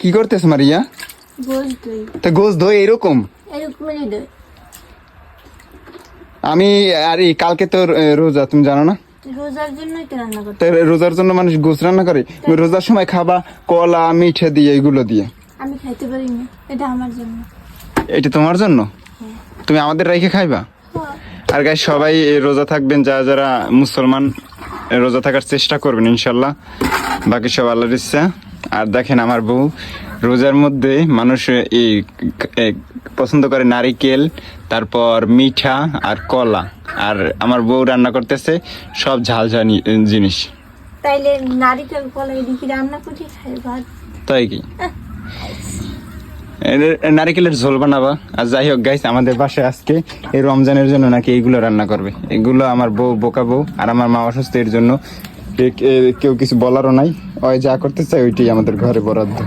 কি করতেছ মারিয়া? গোশ দই। তা গোশ দই এরকম? এরকমই দই। আমি আরে কালকে তো রোজা, তুমি জানো না? রোজার জন্যই তো রান্না করতে। রোজার জন্য মানুষ গোশ রান্না করে। রোজার সময় খাবা কলা মিঠে দিয়ে, এগুলো দিয়ে। আমি খাইতে পারি না, এটা আমার জন্য। এটা তোমার জন্য? তুমি আমাদের রেখে খাইবা? আর গাইস সবাই রোজা থাকবেন, যারা যারা মুসলমান রোজা থাকার চেষ্টা করবেন ইনশাল্লাহ। বাকি সব আল্লাহর ইচ্ছা। আর দেখেন আমার বউ রোজার মধ্যে মানুষ এই পছন্দ করে নারিকেল, তারপর মিঠা আর কলা। আর আমার বউ রান্না করতেছে সব ঝাল ঝাল জিনিস। তাইলে নারিকেল কলা এদিকে রান্না করে খাই ভাত। তাই কি? নারিকেলের ঝোল বানাবা। আর যাই হোক গাইস, আমাদের বাসায় আজকে এই রমজানের জন্য নাকি এইগুলো রান্না করবে। এগুলো আমার বউ, বোকা বউ, আর আমার মা অসুস্থ, এর জন্য কেউ কিছু বলারও নাই। ওই যা করতে চাই ওইটাই আমাদের ঘরে বরাদ্দ।